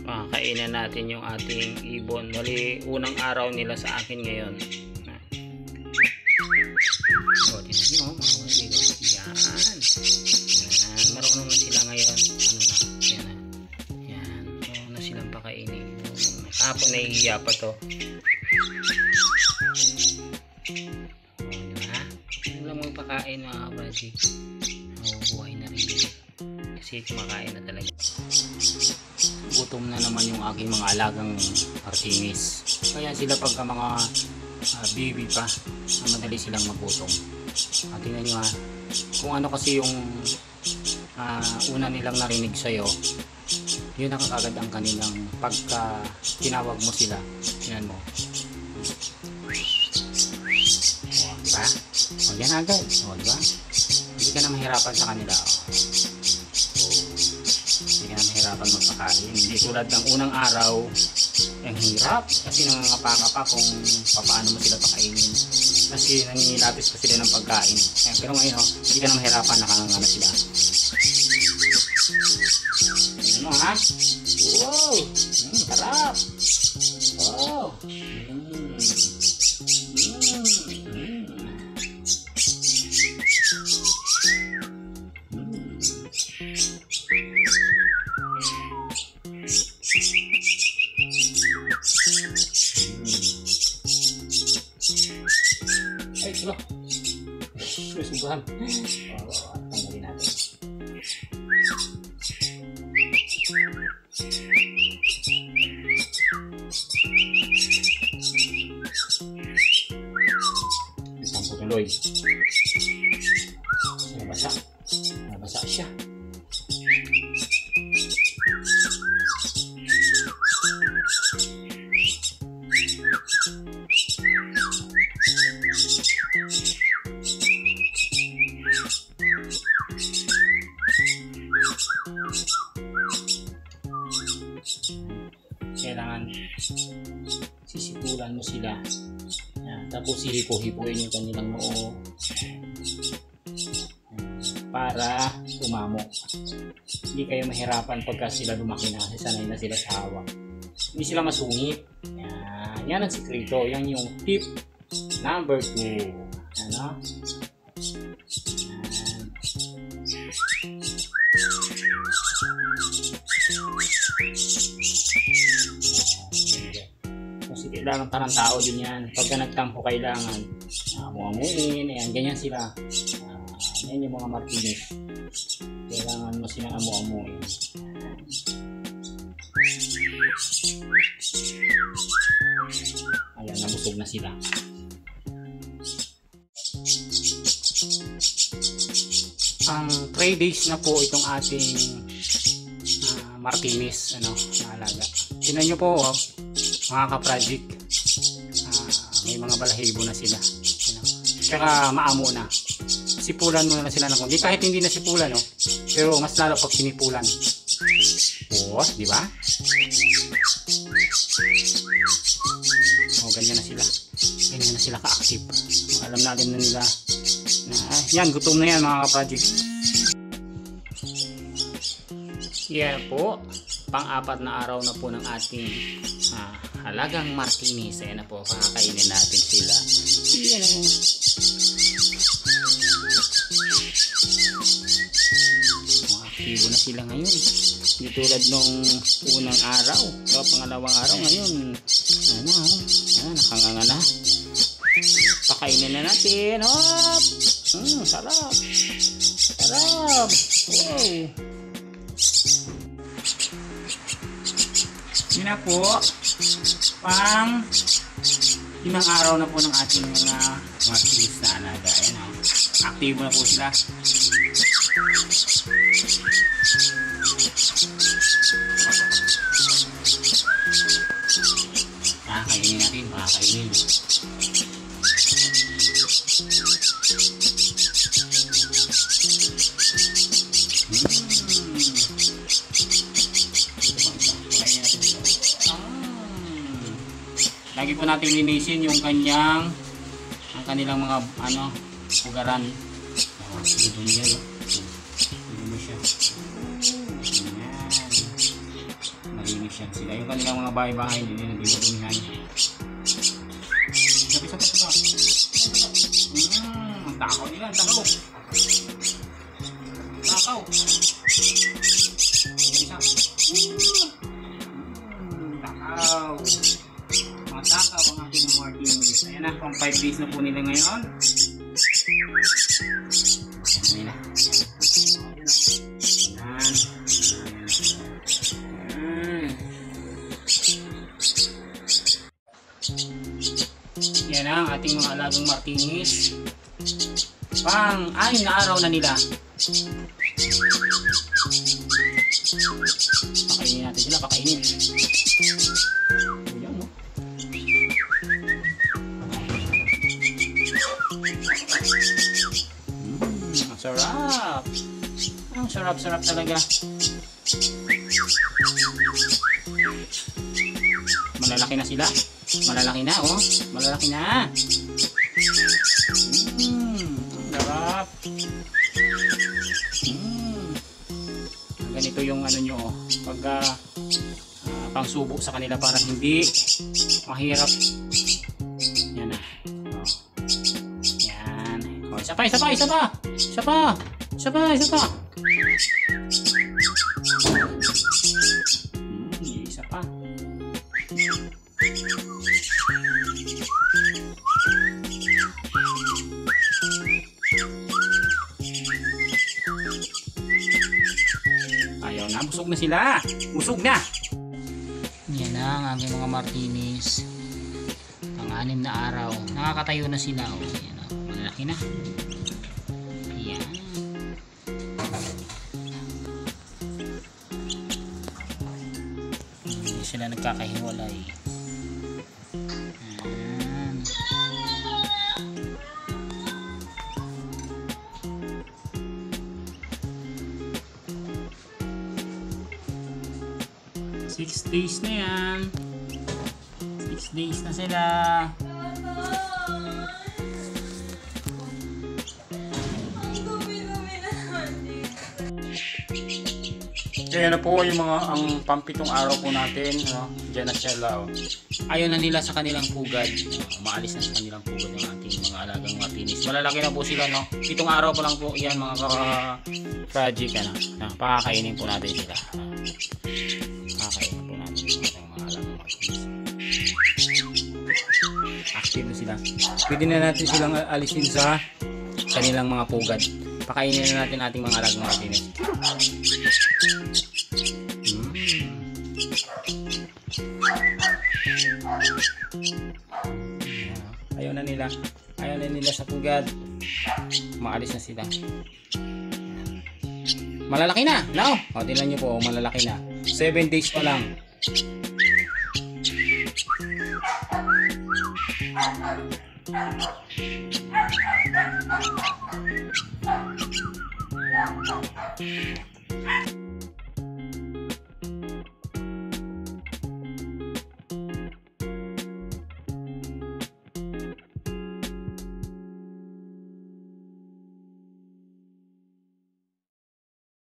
Kainan natin yung ating ibon. Bali, unang araw nila sa akin ngayon. O, tingnan nyo, mga kapatid. Yan. Yan. Marunong na sila ngayon. Ano na? Yan na. Yan. Marunong na silang pakainin. Kahapon nahihiya pa to. O, diba? Ano lang magpakain mga kapatid. Buhay na rin yun. Kasi kumakain na talaga. Gutom na naman yung aking mga alagang Martinis. Kaya sila pagka mga baby pa, madali silang magutom. Tingnan nyo kung ano kasi yung una nilang narinig sa'yo, yun ang kagad ang kanilang pagka tinawag mo sila. Tingnan mo. O, diba? O, yan agad. O, diba? Hindi ka na mahirapan sa kanila. Hindi ka na mahirapan magpakain. Hindi tulad ng unang araw, ang hirap kasi nangangapa pa kung paano mo sila pakainin. Kasi nanginilapis pa sila ng pagkain. Pero ngayon, hindi ka na mahirapan, nakanganga sila. Tingnan mo ha? Wow! Sarap! Wow! Ay, ito. Susubuhan. Tanggalin natin. Isang putuloy. Nabasa. Nabasa siya. Kailangan sisipulan mo sila. Yan. Tapos hihipo-hipuin yung kanilang noo para tumamo. Hindi kayo mahirapan pagka sila lumaki na kasi sanay na sila sa hawak. Hindi sila masungit. Yan, yan ang sikreto. Yan yung tip number 2. Ano? Kasi kailangan parang tao din yan. Pagka nagtampo kailangan amu-amuin. Ayan, ganyan sila. Yan yung mga Martinis. Kailangan mo silang amu-amuin. Ayan, nabusog na sila. Ang 3 days na po itong ating Martinis na alaga. Tingnan nyo po mga ka-project, may mga balahibo na sila. Tsaka maamo na. Sipulan mo na sila ng kundi. Kahit hindi na sipulan, pero mas lalo pag sinipulan. Di ba? Ganyan na sila. Ganyan na sila ka-active. Alam natin na nila na yan, gutom na yan mga ka-project. Yeah po, pang-apat na araw na po ng ating halagang Martinis. Ayan na po, pakakainin natin sila. Yan o. Aktibo na sila ngayon. Hindi tulad nung unang araw. So, pangalawang araw ngayon. Nakanganga na. Pakainin na natin. Hop! Sarap! Sarap! Wow! Yun na po, pang 5 araw na po ng ating mga Martinis na alaga. Ayan o, aktibo na po sila. Pakakainin natin, pakakainin. Lagi po natin linisin yung kanilang mga ugaran. Dito niya, dito mo siya. Ayan. Malinis yan sila. Yung kanilang mga bahay-bahay hindi nila binudumihan. Sabi. Takaw nila, takaw. Takaw. Takaw. Mga takaw ang aking Martinis. Ayan na, pang 5 days na po nila ngayon. Ayan na. Yan ang ating mga alagang Martinis. Pang 6 na araw na nila. Pakainin natin sila, pakainin. Ayan, no? Ang sarap. Ang sarap-sarap talaga. Malalaki na sila. Malalaki na, oh. Malalaki na. Sarap. Ganito yung ano nyo, oh. Pag pangsubo sa kanila para hindi mahirap. Yan na. Oh. Yan. Oh, isa pa. Isa pa. Isa pa. Ayaw na, busog na sila. Busog na. Yan na ang aking mga Martinis. Ang 6 na araw. Nakakatayo na sila. Oh. Yan, oh. Malaki na. Yan. Hindi sila nagkakahiwalay. Yan. 6 days na yan. 6 days na sila. Kaya na po yung mga ang pampitong araw po natin, no? Diyan na siya lao. Ayaw na nila sa kanilang pugad. Maalis na sa kanilang pugad ng ating mga alagang Martinis. Malalaki na po sila, no? 7 araw pa lang po yan mga project, ano? Pakakainin po natin sila. Pakakainin po natin yung mga alagang Martinis. Active na sila. Pwede na natin silang alisin sa kanilang mga pugad. Pakainin na natin ating mga alagang Martinis. Ayaw na nila sa pugad. Maalis na sila. Malalaki na, no? O, tingnan nyo po, malalaki na. 7 days pa lang.